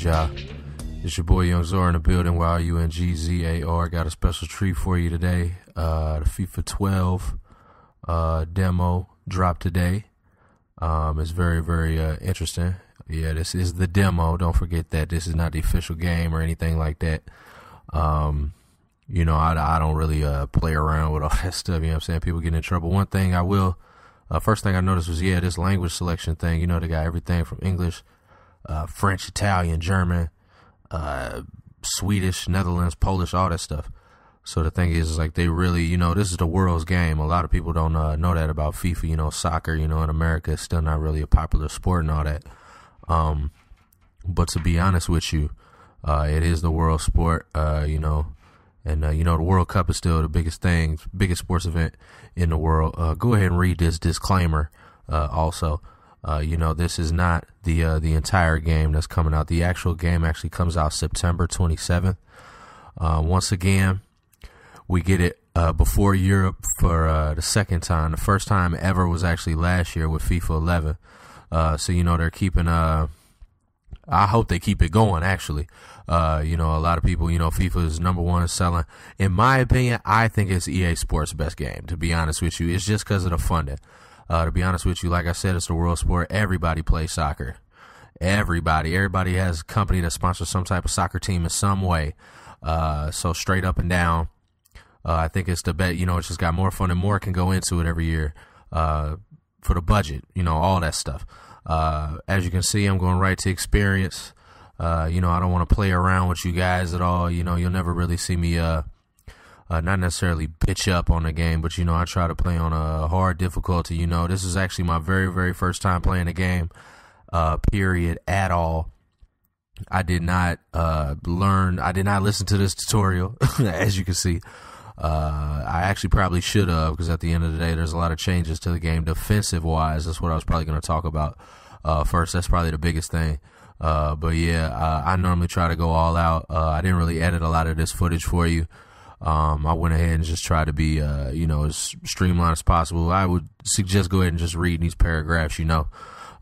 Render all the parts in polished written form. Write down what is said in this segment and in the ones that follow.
y'all? It's your boy Young Zor in the building. YUNGZAR. Got a special treat for you today. The FIFA 12 demo dropped today. It's very, very interesting. Yeah, this is the demo. Don't forget that this is not the official game or anything like that. You know, I don't really play around with all that stuff. You know what I'm saying? People get in trouble. One thing I will, first thing I noticed was, this language selection thing. You know, they got everything from English, French, Italian, German, Swedish, Netherlands, Polish, all that stuff. So the thing is like they really, you know, this is the world's game. A lot of people don't know that about FIFA. You know, soccer, you know, in America, it's still not really a popular sport and all that. But to be honest with you, it is the world sport, you know, and, you know, the World Cup is still the biggest thing, biggest sports event in the world. Go ahead and read this disclaimer. Also, you know, this is not the entire game that's coming out. The actual game actually comes out September 27th. Once again, we get it, before Europe for, the second time. The first time ever was actually last year with FIFA 11. So, you know, they're keeping, I hope they keep it going, actually. You know, a lot of people, you know, FIFA is #1 selling. In my opinion, I think it's EA Sports' best game, to be honest with you. It's just because of the funding. To be honest with you, like I said, it's the world sport. Everybody plays soccer. Everybody has a company that sponsors some type of soccer team in some way. So straight up and down, I think it's the bet. You know, it's just got more fun and more can go into it every year, for the budget, you know, all that stuff. As you can see, I'm going right to experience. You know, I don't want to play around with you guys at all. You know, you'll never really see me, not necessarily bitch up on the game, but, you know, I try to play on a hard difficulty. You know, this is actually my very, very first time playing the game, period, at all. I did not I did not listen to this tutorial, as you can see. I actually probably should have, because at the end of the day, there's a lot of changes to the game defensive-wise. That's what I was probably going to talk about first. That's probably the biggest thing. But yeah, I normally try to go all out. I didn't really edit a lot of this footage for you. I went ahead and just tried to be, you know, as streamlined as possible. I would suggest go ahead and just read these paragraphs, you know.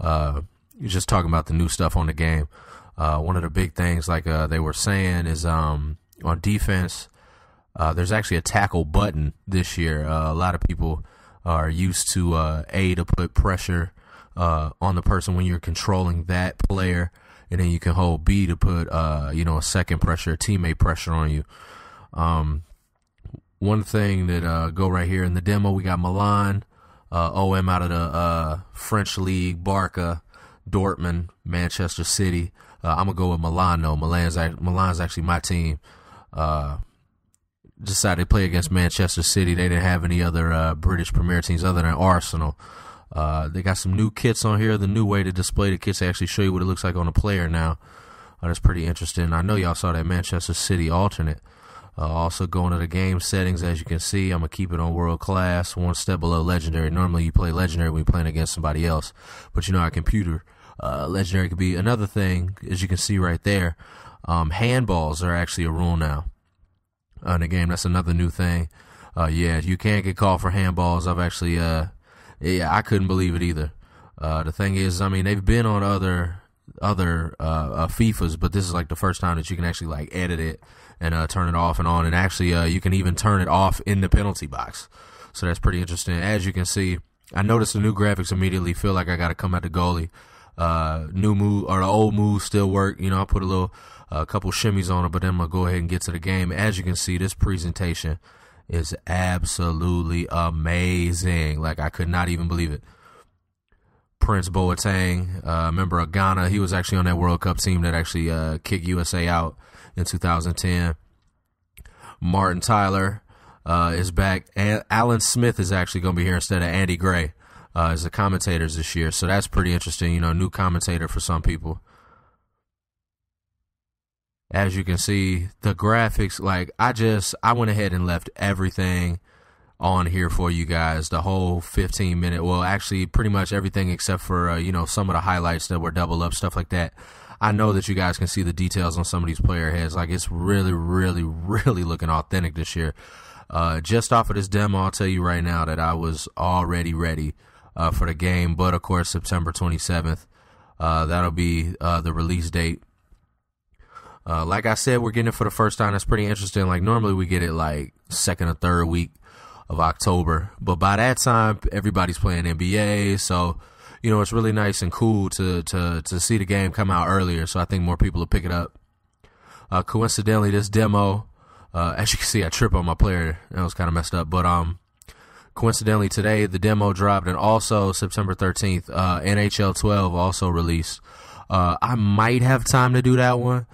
You're just talking about the new stuff on the game. One of the big things, like they were saying, is on defense, there's actually a tackle button this year. A lot of people are used to A, to put pressure on the person when you're controlling that player, and then you can hold B to put, you know, a second pressure, teammate pressure on you. One thing that go right here in the demo, we got Milan, OM out of the French league, Barca, Dortmund, Manchester City. I'm gonna go with Milan though. Milan's actually my team. Decided to play against Manchester City. They didn't have any other British Premier teams other than Arsenal. They got some new kits on here. The new way to display the kits, they actually show you what it looks like on a player now. That's pretty interesting. I know y'all saw that Manchester City alternate. Also going to the game settings, as you can see, I'm going to keep it on world class, one step below legendary. Normally you play legendary when you're playing against somebody else, but you know our computer, legendary could be another thing. As you can see right there, handballs are actually a rule now in the game. That's another new thing. Yeah, you can't get called for handballs. I've actually, yeah, I couldn't believe it either. The thing is, I mean, they've been on other FIFAs, but this is like the first time that you can actually like edit it and turn it off and on, and actually you can even turn it off in the penalty box. So that's pretty interesting. As you can see, I noticed the new graphics immediately. Feel like I got to come at the goalie. New move or the old moves still work. You know, I put a couple shimmies on it, but then I'm gonna go ahead and get to the game. As you can see, this presentation is absolutely amazing. Like, I could not even believe it. Prince Boateng, member of Ghana, he was actually on that World Cup team that actually kicked USA out in 2010. Martin Tyler is back. Alan Smith is actually going to be here instead of Andy Gray as the commentators this year. So that's pretty interesting. You know, new commentator for some people. As you can see, the graphics, like, I went ahead and left everything on here for you guys. The whole 15-minute, well, actually pretty much everything except for, you know, some of the highlights that were double up, stuff like that. I know that you guys can see the details on some of these player heads. Like, it's really, really, really looking authentic this year. Just off of this demo, I'll tell you right now that I was already ready for the game. But, of course, September 27th, that'll be the release date. Like I said, we're getting it for the first time. That's pretty interesting. Like normally we get it like second or third week of October, but by that time everybody's playing NBA, so you know it's really nice and cool to see the game come out earlier. So I think more people will pick it up. Coincidentally, this demo, as you can see, I tripped on my player. That was kind of messed up, but coincidentally today the demo dropped, and also September 13th, NHL 12 also released. I might have time to do that one.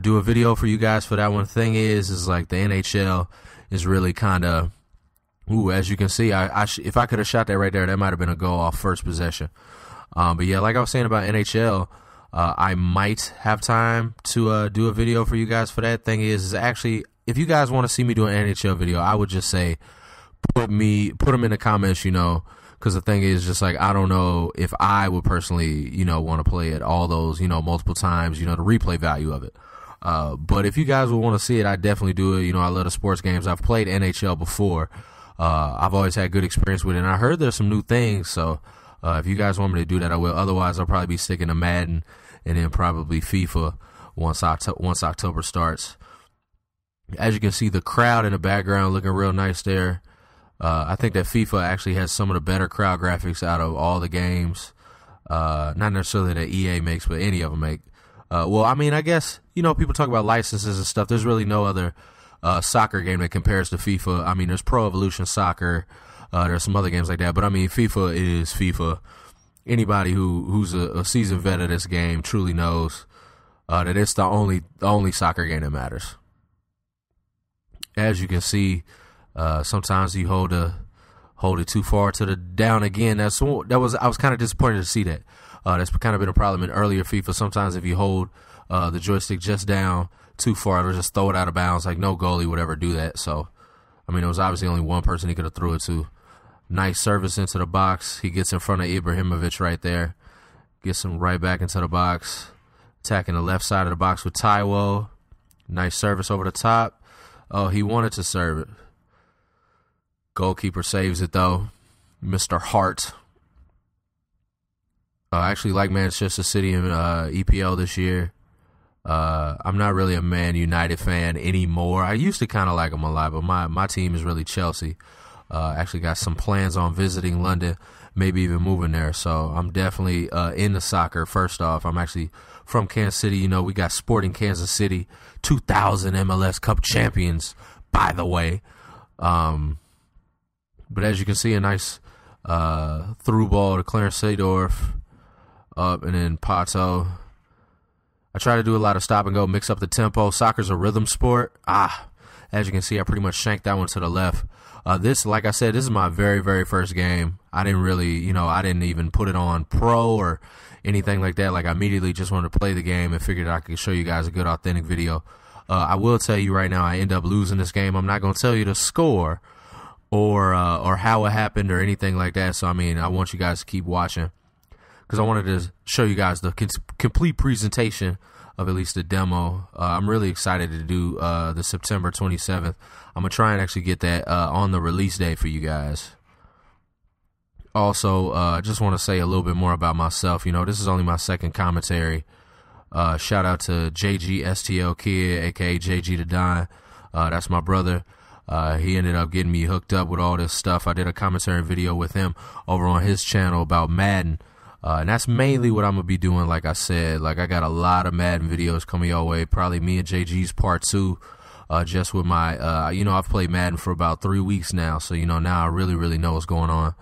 Do a video for you guys for that one. Thing is like the NHL is really kind of, as you can see, if I could have shot that right there, that might have been a goal off first possession. But yeah, like I was saying about NHL, I might have time to do a video for you guys for that. Thing is actually, if you guys want to see me do an NHL video, I would just say put them in the comments, you know, because the thing is just like, I don't know if I would personally, you know, want to play it all those, you know, multiple times, you know, the replay value of it. But if you guys would want to see it, I definitely do it. You know, I love the sports games. I've played NHL before. I've always had good experience with it, and I heard there's some new things. So if you guys want me to do that, I will. Otherwise, I'll probably be sticking to Madden and then probably FIFA once October starts. As you can see, the crowd in the background looking real nice there. I think that FIFA actually has some of the better crowd graphics out of all the games. Not necessarily that EA makes, but any of them make. Well, I mean, I guess, you know, people talk about licenses and stuff. There's really no other soccer game that compares to FIFA. I mean, there's Pro Evolution Soccer. There's some other games like that. But, I mean, FIFA is FIFA. Anybody who's a seasoned vet of this game truly knows that it's the only soccer game that matters. As you can see, sometimes you hold it too far to the down again. I was kind of disappointed to see that. That's kind of been a problem in earlier FIFA. Sometimes if you hold the joystick just down too far, it'll just throw it out of bounds. Like no goalie would ever do that. So, I mean, it was obviously only one person he could have threw it to. Nice service into the box. He gets in front of DVRmyPVR right there. Gets him right back into the box. Attacking the left side of the box with Taiwo. Nice service over the top. Oh, he wanted to serve it. Goalkeeper saves it though. Mr. Hart. I actually like Manchester City in EPL this year. I'm not really a Man United fan anymore. I used to kind of like them a lot, but my team is really Chelsea. Actually got some plans on visiting London, maybe even moving there. So I'm definitely into soccer. First off, I'm actually from Kansas City. You know, we got Sporting Kansas City, 2000 MLS Cup champions, by the way. But as you can see, a nice through ball to Clarence Seedorf. Up and then Pato. I try to do a lot of stop and go, mix up the tempo. Soccer's a rhythm sport. As you can see, I pretty much shanked that one to the left. This, like I said, this is my very, very first game. I didn't really, you know, I didn't even put it on pro or anything like that. Like, I immediately just wanted to play the game and figured I could show you guys a good, authentic video. I will tell you right now, I end up losing this game. I'm not going to tell you the score or how it happened or anything like that. So, I mean, I want you guys to keep watching, because I wanted to show you guys the complete presentation of at least the demo. I'm really excited to do the September 27th. I'm going to try and actually get that on the release day for you guys. Also, I just want to say a little bit more about myself. You know, this is only my second commentary. Shout out to jgstlkid, a.k.a. JG the Don. That's my brother. He ended up getting me hooked up with all this stuff. I did a commentary video with him over on his channel about Madden. And that's mainly what I'm going to be doing. Like I said, like I got a lot of Madden videos coming your way. Probably me and JG's part 2. Just with my, you know, I've played Madden for about 3 weeks now. So, you know, now I really, really know what's going on.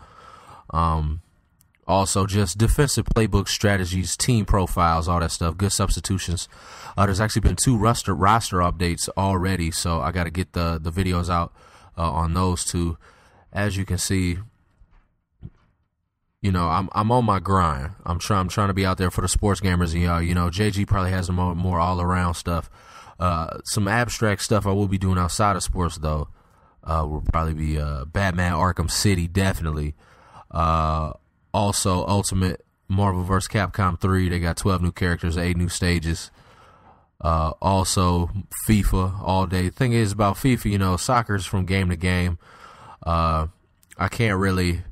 Also, just defensive playbook strategies, team profiles, all that stuff. Good substitutions. There's actually been 2 roster updates already. So I got to get the videos out on those 2. As you can see, you know, I'm on my grind. I'm trying to be out there for the sports gamers and y'all. You know, JG probably has more all around stuff. Some abstract stuff I will be doing outside of sports though. Will probably be Batman Arkham City, definitely. Also Ultimate Marvel vs. Capcom 3. They got 12 new characters, 8 new stages. Also FIFA all day. Thing is about FIFA, you know, soccer's from game to game. I can't really,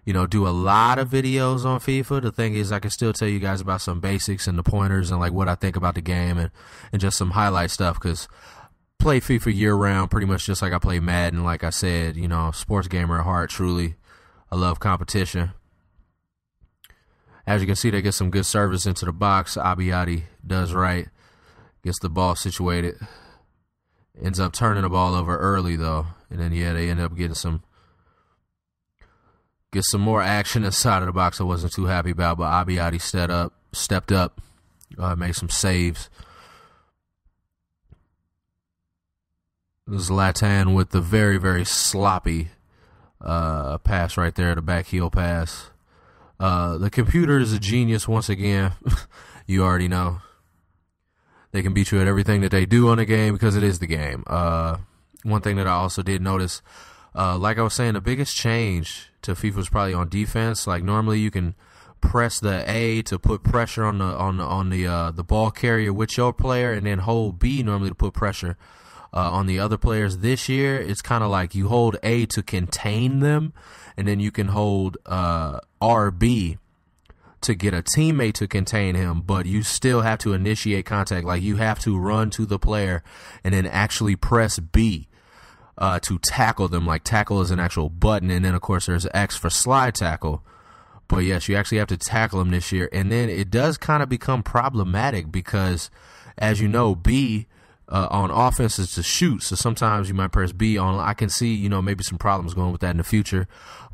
do a lot of videos on FIFA. The thing is, I can still tell you guys about some basics and the pointers and like what I think about the game and just some highlight stuff, because play FIFA year round pretty much just like I play Madden. Like I said, sports gamer at heart, truly. I love competition. As you can see, they get some good service into the box. Abiyadi does right. Gets the ball situated. Ends up turning the ball over early, though. And then, yeah, they end up getting some more action inside of the box I wasn't too happy about. But Abiyadi stepped up, made some saves. This is Latan with the very, very sloppy pass right there, the back heel pass. The computer is a genius once again. You already know. They can beat you at everything that they do on the game because it is the game. One thing that I also did notice, like I was saying, the biggest change to FIFA was probably on defense. Like normally you can press the A to put pressure on the ball carrier with your player, and then hold B normally to put pressure on the other players. This year it's kind of like you hold A to contain them, and then you can hold RB to get a teammate to contain him, but you still have to initiate contact. Like you have to run to the player and then actually press B to tackle them. Like tackle is an actual button, and then of course there's X for slide tackle. But yes, you actually have to tackle them this year, and then it does kind of become problematic because, as you know, B on offense is to shoot, so sometimes you might press B on. I can see, maybe some problems going with that in the future,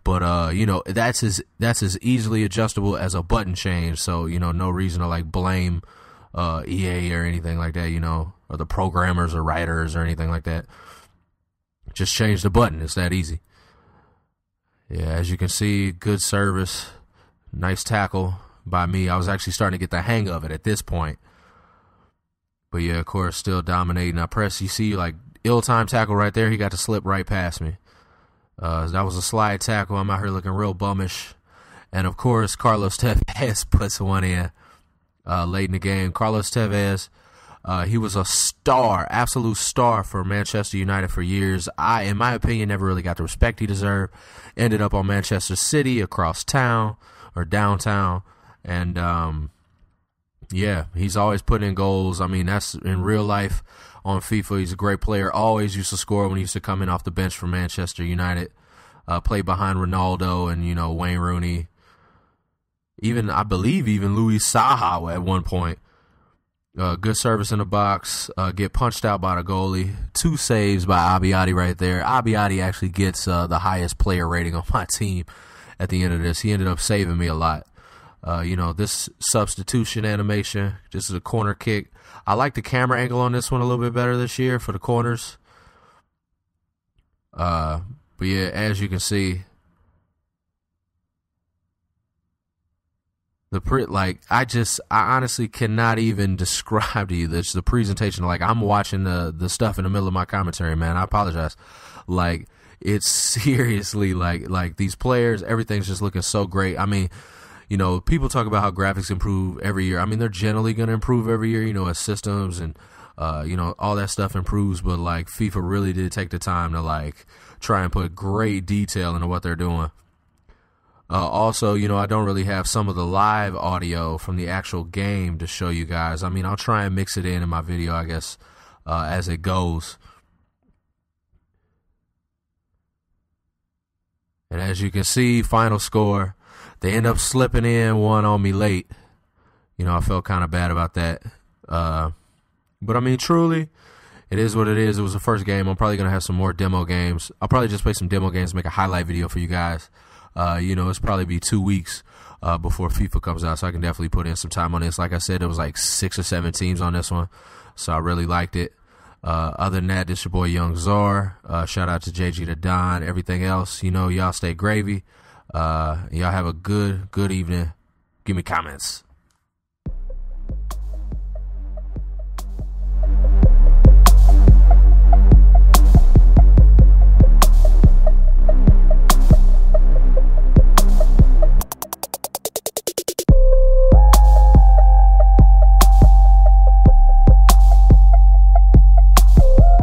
but that's as easily adjustable as a button change. So no reason to like blame EA or anything like that, or the programmers or writers or anything like that. Just change the button. It's that easy. Yeah, as you can see, good service, nice tackle by me. I was actually starting to get the hang of it at this point. But yeah, of course, still dominating. I press, you see, like, ill-timed tackle right there. He got to slip right past me. That was a slide tackle. I'm out here looking real bummish. And, of course, Carlos Tevez puts one in late in the game. Carlos Tevez, he was a star, absolute star for Manchester United for years. In my opinion, never really got the respect he deserved. Ended up on Manchester City, across town, or downtown. And, yeah, he's always putting in goals. I mean, that's in real life on FIFA. He's a great player. Always used to score when he used to come in off the bench for Manchester United. Played behind Ronaldo and, Wayne Rooney. I believe even Luis Saha at one point. Good service in the box. Get punched out by the goalie. 2 saves by Abiyadi right there. Abiyadi actually gets the highest player rating on my team at the end of this. He ended up saving me a lot. This substitution animation, this is a corner kick. I like the camera angle on this one a little bit better this year for the corners. But yeah, as you can see, I honestly cannot even describe to you the presentation. Like, I'm watching the stuff in the middle of my commentary, man. I apologize. Like, it's seriously like these players, everything's just looking so great. I mean, people talk about how graphics improve every year. I mean, they're generally going to improve every year, as systems and, all that stuff improves. But, like, FIFA really did take the time to, like, try and put great detail into what they're doing. Also, I don't really have some of the live audio from the actual game to show you guys. I mean, I'll try and mix it in my video, I guess, as it goes. And as you can see, final score. They end up slipping in one on me late. I felt kind of bad about that. But, I mean, truly, it is what it is. It was the first game. I'm probably going to have some more demo games. I'll probably just play some demo games, make a highlight video for you guys. It's probably be 2 weeks before FIFA comes out, so I can definitely put in some time on this. Like I said, it was like 6 or 7 teams on this one, so I really liked it. Other than that, this your boy Young Czar. Shout out to JG the Don. Everything else, y'all stay gravy. Y'all have a good evening. Give me comments.